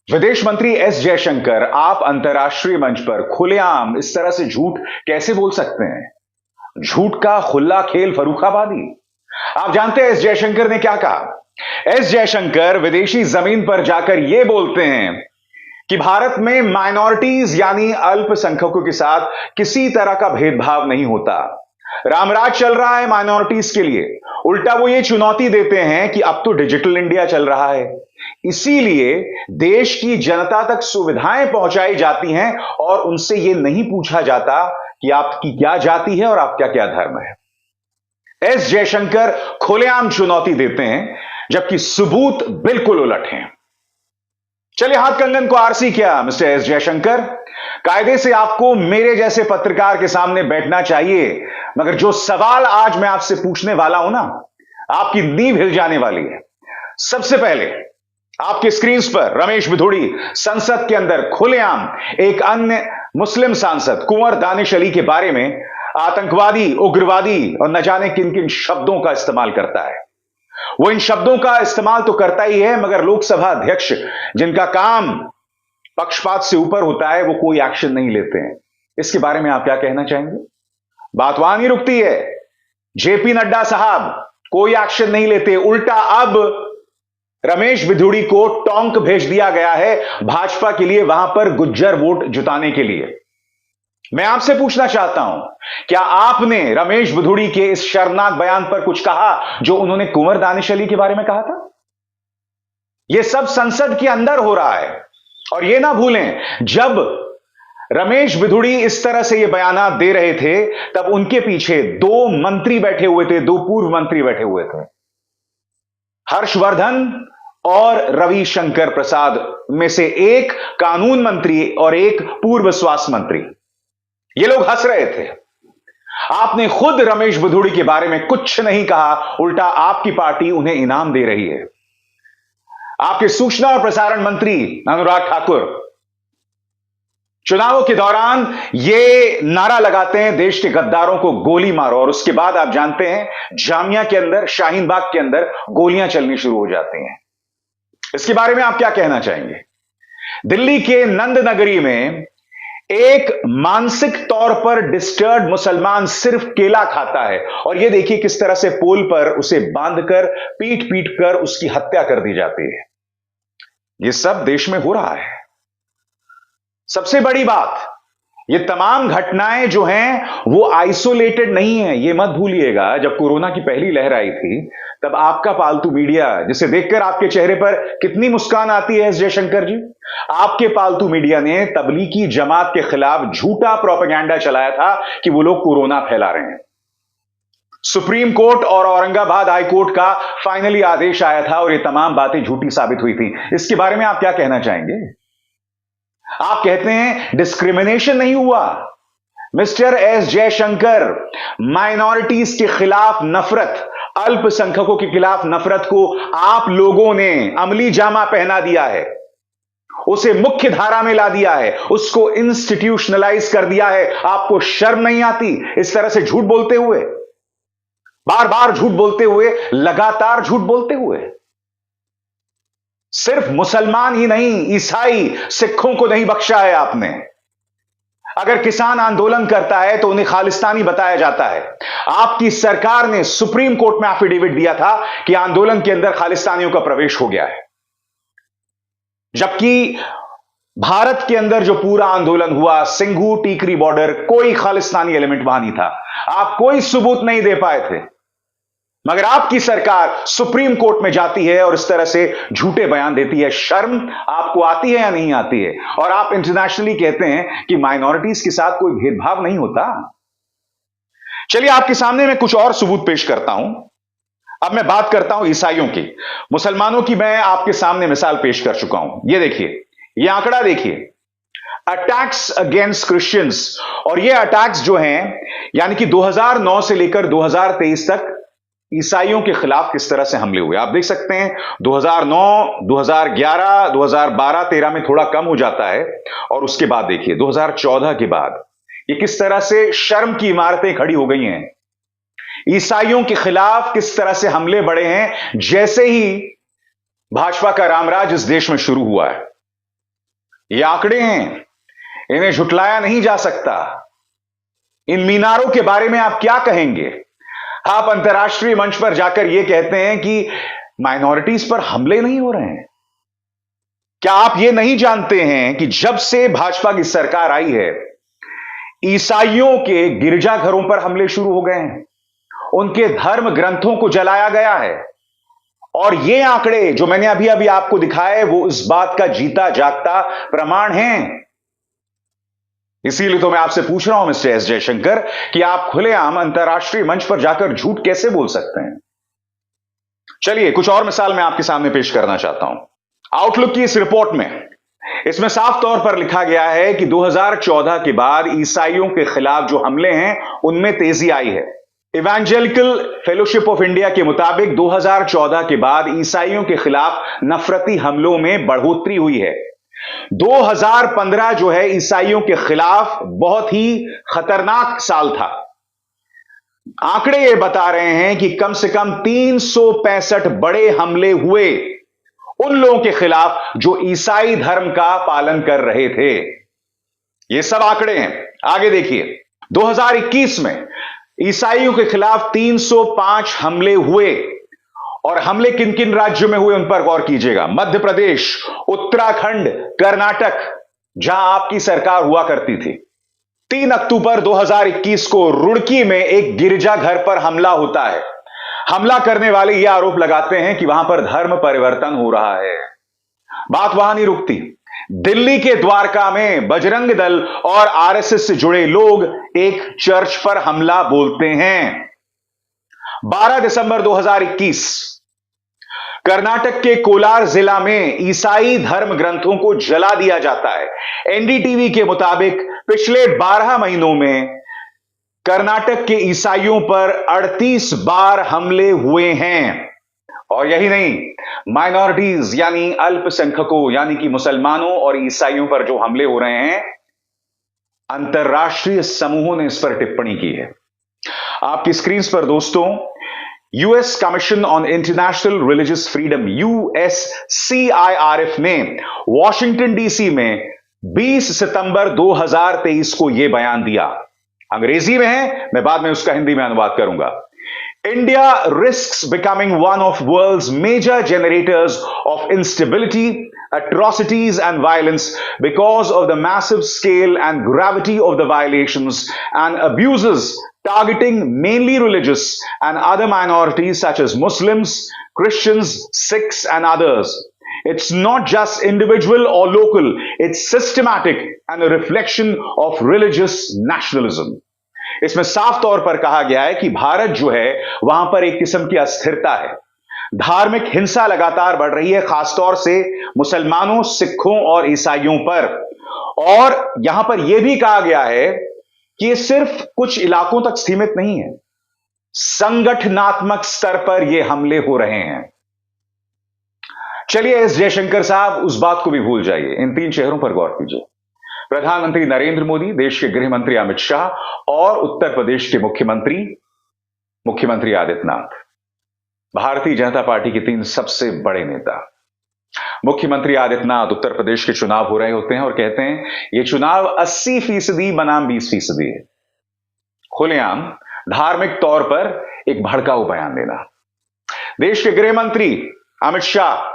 विदेश मंत्री एस जयशंकर, आप अंतर्राष्ट्रीय मंच पर खुलेआम इस तरह से झूठ कैसे बोल सकते हैं? झूठ का खुला खेल फर्रुखाबादी। आप जानते हैं एस जयशंकर ने क्या कहा? एस जयशंकर विदेशी जमीन पर जाकर यह बोलते हैं कि भारत में माइनॉरिटीज यानी अल्पसंख्यकों के साथ किसी तरह का भेदभाव नहीं होता। रामराज चल रहा है माइनॉरिटीज के लिए। उल्टा वो ये चुनौती देते हैं कि अब तो डिजिटल इंडिया चल रहा है, इसीलिए देश की जनता तक सुविधाएं पहुंचाई जाती हैं और उनसे यह नहीं पूछा जाता कि आपकी क्या जाति है और आपका क्या धर्म है। एस जयशंकर खुलेआम चुनौती देते हैं, जबकि सबूत बिल्कुल उलट हैं। चलिए, हाथ कंगन को आरसी क्या मिस्टर एस जयशंकर? कायदे से आपको मेरे जैसे पत्रकार के सामने बैठना चाहिए, मगर जो सवाल आज मैं आपसे पूछने वाला हूं ना, आपकी नींव हिल जाने वाली है। सबसे पहले आपके स्क्रीन पर रमेश बिधूड़ी संसद के अंदर खुलेआम एक अन्य मुस्लिम सांसद कुंवर दानिश अली के बारे में आतंकवादी, उग्रवादी और न जाने किन किन शब्दों का इस्तेमाल करता है। वो इन शब्दों का इस्तेमाल तो करता ही है, मगर लोकसभा अध्यक्ष जिनका काम पक्षपात से ऊपर होता है, वो कोई एक्शन नहीं लेते हैं। इसके बारे में आप क्या कहना चाहेंगे? बात वहां नहीं रुकती है। जेपी नड्डा साहब कोई एक्शन नहीं लेते, उल्टा अब रमेश बिधूड़ी को टोंक भेज दिया गया है भाजपा के लिए, वहां पर गुज्जर वोट जुटाने के लिए। मैं आपसे पूछना चाहता हूं, क्या आपने रमेश बिधूड़ी के इस शर्मनाक बयान पर कुछ कहा जो उन्होंने कुंवर दानिश अली के बारे में कहा था? यह सब संसद के अंदर हो रहा है। और यह ना भूलें, जब रमेश बिधूड़ी इस तरह से यह बयान दे रहे थे, तब उनके पीछे दो मंत्री बैठे हुए थे, दो पूर्व मंत्री बैठे हुए थे, हर्षवर्धन और रविशंकर प्रसाद में से एक कानून मंत्री और एक पूर्व स्वास्थ्य मंत्री। ये लोग हंस रहे थे। आपने खुद रमेश बिधूड़ी के बारे में कुछ नहीं कहा, उल्टा आपकी पार्टी उन्हें इनाम दे रही है। आपके सूचना और प्रसारण मंत्री अनुराग ठाकुर चुनावों के दौरान ये नारा लगाते हैं, देश के गद्दारों को गोली मारो, और उसके बाद आप जानते हैं जामिया के अंदर, शाहीन बाग के अंदर गोलियां चलनी शुरू हो जाती हैं। इसके बारे में आप क्या कहना चाहेंगे? दिल्ली के नंद नगरी में एक मानसिक तौर पर डिस्टर्ब मुसलमान सिर्फ केला खाता है, और यह देखिए किस तरह से पोल पर उसे बांधकर पीट पीट कर उसकी हत्या कर दी जाती है। यह सब देश में हो रहा है। सबसे बड़ी बात, ये तमाम घटनाएं जो हैं वो आइसोलेटेड नहीं है, ये मत भूलिएगा। जब कोरोना की पहली लहर आई थी, तब आपका पालतू मीडिया, जिसे देखकर आपके चेहरे पर कितनी मुस्कान आती है एस जयशंकर जी, आपके पालतू मीडिया ने तबलीगी जमात के खिलाफ झूठा प्रोपेगेंडा चलाया था कि वो लोग कोरोना फैला रहे हैं। सुप्रीम कोर्ट और औरंगाबाद हाई कोर्ट का फाइनली आदेश आया था और ये तमाम बातें झूठी साबित हुई थी। इसके बारे में आप क्या कहना चाहेंगे? आप कहते हैं डिस्क्रिमिनेशन नहीं हुआ। मिस्टर एस जयशंकर, माइनॉरिटीज के खिलाफ नफरत, अल्पसंख्यकों के खिलाफ नफरत को आप लोगों ने अमली जामा पहना दिया है, उसे मुख्य धारा में ला दिया है, उसको इंस्टीट्यूशनलाइज कर दिया है। आपको शर्म नहीं आती इस तरह से झूठ बोलते हुए, बार बार झूठ बोलते हुए, लगातार झूठ बोलते हुए? सिर्फ मुसलमान ही नहीं, ईसाई, सिखों को नहीं बख्शा है आपने। अगर किसान आंदोलन करता है तो उन्हें खालिस्तानी बताया जाता है। आपकी सरकार ने सुप्रीम कोर्ट में एफिडेविट दिया था कि आंदोलन के अंदर खालिस्तानियों का प्रवेश हो गया है, जबकि भारत के अंदर जो पूरा आंदोलन हुआ, सिंघू टीकरी बॉर्डर, कोई खालिस्तानी एलिमेंट वहां नहीं था। आप कोई सबूत नहीं दे पाए थे, मगर आपकी सरकार सुप्रीम कोर्ट में जाती है और इस तरह से झूठे बयान देती है। शर्म आपको आती है या नहीं आती है? और आप इंटरनेशनली कहते हैं कि माइनॉरिटीज के साथ कोई भेदभाव नहीं होता। चलिए, आपके सामने मैं कुछ और सबूत पेश करता हूं। अब मैं बात करता हूं ईसाइयों की। मुसलमानों की मैं आपके सामने मिसाल पेश कर चुका हूं। यह देखिए, यह आंकड़ा देखिए, अटैक्स अगेंस्ट क्रिश्चियंस। और यह अटैक्स जो हैं, यानी कि 2009 से लेकर 2023 तक ईसाइयों के खिलाफ किस तरह से हमले हुए। आप देख सकते हैं 2009, 2011, 2012, 13 में थोड़ा कम हो जाता है, और उसके बाद देखिए 2014 के बाद ये किस तरह से शर्म की इमारतें खड़ी हो गई हैं। ईसाइयों के खिलाफ किस तरह से हमले बढ़े हैं जैसे ही भाजपा का रामराज इस देश में शुरू हुआ है। ये आंकड़े हैं, इन्हें झुटलाया नहीं जा सकता। इन मीनारों के बारे में आप क्या कहेंगे? आप अंतर्राष्ट्रीय मंच पर जाकर यह कहते हैं कि माइनॉरिटीज पर हमले नहीं हो रहे हैं। क्या आप यह नहीं जानते हैं कि जब से भाजपा की सरकार आई है, ईसाइयों के गिरजाघरों पर हमले शुरू हो गए हैं, उनके धर्म ग्रंथों को जलाया गया है। और ये आंकड़े जो मैंने अभी अभी आपको दिखाए वो इस बात का जीता जागता प्रमाण है। इसीलिए तो मैं आपसे पूछ रहा हूं मिस्टर एस जयशंकर कि आप खुलेआम अंतर्राष्ट्रीय मंच पर जाकर झूठ कैसे बोल सकते हैं? चलिए कुछ और मिसाल मैं आपके सामने पेश करना चाहता हूं। आउटलुक की इस रिपोर्ट में इसमें साफ तौर पर लिखा गया है कि 2014 के बाद ईसाइयों के खिलाफ जो हमले हैं उनमें तेजी आई है। इवेंजेलिकल फेलोशिप ऑफ इंडिया के मुताबिक 2014 के बाद ईसाइयों के खिलाफ नफरती हमलों में बढ़ोतरी हुई है। 2015 जो है ईसाइयों के खिलाफ बहुत ही खतरनाक साल था। आंकड़े ये बता रहे हैं कि कम से कम 365 बड़े हमले हुए उन लोगों के खिलाफ जो ईसाई धर्म का पालन कर रहे थे। ये सब आंकड़े हैं। आगे देखिए, 2021 में ईसाइयों के खिलाफ 305 हमले हुए। और हमले किन किन राज्यों में हुए उन पर गौर कीजिएगा। मध्य प्रदेश, उत्तराखंड, कर्नाटक, जहां आपकी सरकार हुआ करती थी। 3 अक्टूबर 2021 को रुड़की में एक गिरजाघर पर हमला होता है। हमला करने वाले यह आरोप लगाते हैं कि वहां पर धर्म परिवर्तन हो रहा है। बात वहां नहीं रुकती। दिल्ली के द्वारका में बजरंग दल और आरएसएस से जुड़े लोग एक चर्च पर हमला बोलते हैं। 12 दिसंबर 2021 कर्नाटक के कोलार जिला में ईसाई धर्म ग्रंथों को जला दिया जाता है। एनडीटीवी के मुताबिक पिछले 12 महीनों में कर्नाटक के ईसाइयों पर 38 बार हमले हुए हैं। और यही नहीं, माइनॉरिटीज यानी अल्पसंख्यकों यानी कि मुसलमानों और ईसाइयों पर जो हमले हो रहे हैं, अंतर्राष्ट्रीय समूहों ने इस पर टिप्पणी की है। आपकी स्क्रीन पर दोस्तों, US commission on international religious freedom USCIRF ने वॉशिंगटन डीसी में 20 सितंबर 2023 को यह बयान दिया। अंग्रेजी में है, मैं बाद में उसका हिंदी में अनुवाद करूंगा। India risks becoming one of world's major generators of instability, atrocities and violence because of the massive scale and gravity of the violations and abuses targeting mainly religious and other minorities such as Muslims, Christians, Sikhs and others. It's not just individual or local, it's systematic and a reflection of religious nationalism. इसमें साफ तौर पर कहा गया है कि भारत जो है वहां पर एक किस्म की अस्थिरता है। धार्मिक हिंसा लगातार बढ़ रही है, खासतौर से मुसलमानों, सिखों और ईसाइयों पर। और यहां पर यह भी कहा गया है कि यह सिर्फ कुछ इलाकों तक सीमित नहीं है, संगठनात्मक स्तर पर यह हमले हो रहे हैं। चलिए एस जयशंकर साहब, उस बात को भी भूल जाइए, इन 3 चेहरों पर गौर कीजिए। प्रधानमंत्री नरेंद्र मोदी, देश के गृह मंत्री अमित शाह और उत्तर प्रदेश के मुख्यमंत्री आदित्यनाथ, भारतीय जनता पार्टी के 3 सबसे बड़े नेता। मुख्यमंत्री आदित्यनाथ, उत्तर प्रदेश के चुनाव हो रहे होते हैं और कहते हैं यह चुनाव 80% बनाम 20% है। खुलेआम धार्मिक तौर पर एक भड़काऊ बयान देना। देश के गृह मंत्री अमित शाह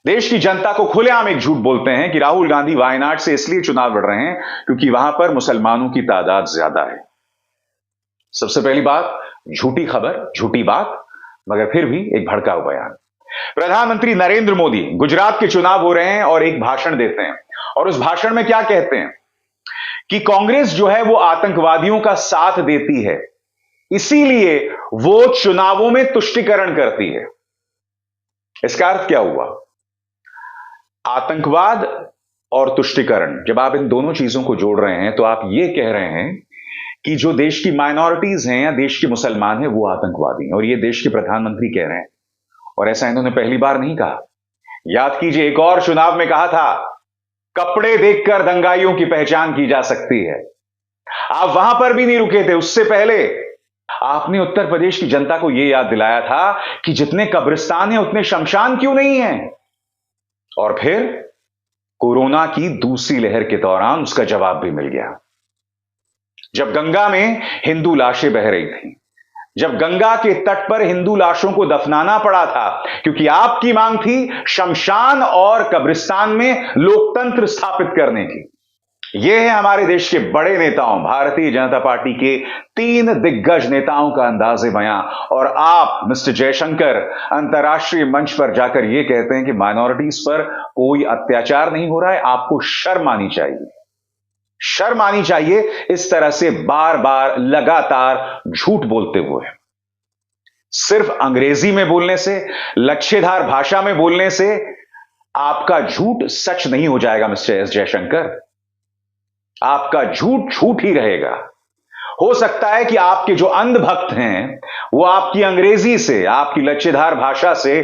देश की जनता को खुलेआम एक झूठ बोलते हैं कि राहुल गांधी वायनाड से इसलिए चुनाव लड़ रहे हैं क्योंकि वहां पर मुसलमानों की तादाद ज्यादा है। सबसे पहली बात, झूठी खबर, झूठी बात, मगर फिर भी एक भड़काऊ बयान। प्रधानमंत्री नरेंद्र मोदी गुजरात के चुनाव हो रहे हैं और एक भाषण देते हैं और उस भाषण में क्या कहते हैं कि कांग्रेस जो है वो आतंकवादियों का साथ देती है, इसीलिए वो चुनावों में तुष्टीकरण करती है। इसका अर्थ क्या हुआ? आतंकवाद और तुष्टीकरण, जब आप इन दोनों चीजों को जोड़ रहे हैं तो आप यह कह रहे हैं कि जो देश की माइनॉरिटीज हैं या देश के मुसलमान हैं वो आतंकवादी हैं, और ये देश के प्रधानमंत्री कह रहे हैं। और ऐसा इन्होंने पहली बार नहीं कहा। याद कीजिए, एक और चुनाव में कहा था कपड़े देखकर दंगाइयों की पहचान की जा सकती है। आप वहां पर भी नहीं रुके थे। उससे पहले आपने उत्तर प्रदेश की जनता को यह याद दिलाया था कि जितने कब्रिस्तान हैं उतने शमशान क्यों नहीं हैं। और फिर कोरोना की दूसरी लहर के दौरान उसका जवाब भी मिल गया। जब गंगा में हिंदू लाशें बह रही थी, जब गंगा के तट पर हिंदू लाशों को दफनाना पड़ा था, क्योंकि आपकी मांग थी शमशान और कब्रिस्तान में लोकतंत्र स्थापित करने की। यह है हमारे देश के बड़े नेताओं, भारतीय जनता पार्टी के 3 दिग्गज नेताओं का अंदाज़े बयां। और आप मिस्टर जयशंकर अंतर्राष्ट्रीय मंच पर जाकर यह कहते हैं कि माइनॉरिटीज पर कोई अत्याचार नहीं हो रहा है। आपको शर्म आनी चाहिए, शर्म आनी चाहिए इस तरह से बार बार लगातार झूठ बोलते हुए। सिर्फ अंग्रेजी में बोलने से, लच्छेदार भाषा में बोलने से आपका झूठ सच नहीं हो जाएगा मिस्टर एस जयशंकर। आपका झूठ झूठ ही रहेगा। हो सकता है कि आपके जो अंधभक्त हैं वो आपकी अंग्रेजी से, आपकी लच्छेदार भाषा से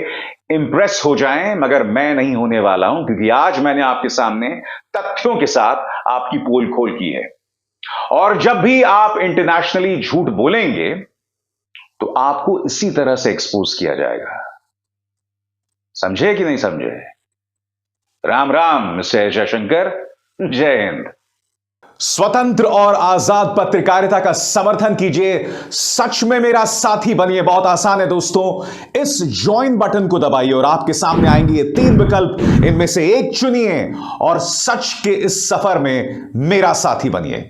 इंप्रेस हो जाएं, मगर मैं नहीं होने वाला हूं, क्योंकि आज मैंने आपके सामने तथ्यों के साथ आपकी पोल खोल की है। और जब भी आप इंटरनेशनली झूठ बोलेंगे तो आपको इसी तरह से एक्सपोज किया जाएगा। समझे कि नहीं समझे? राम राम मिस्टर जयशंकर, जय हिंद। स्वतंत्र और आजाद पत्रकारिता का समर्थन कीजिए, सच में मेरा साथी बनिए। बहुत आसान है दोस्तों, इस ज्वाइन बटन को दबाइए और आपके सामने आएंगे ये 3 विकल्प। इनमें से एक चुनिए और सच के इस सफर में मेरा साथी बनिए।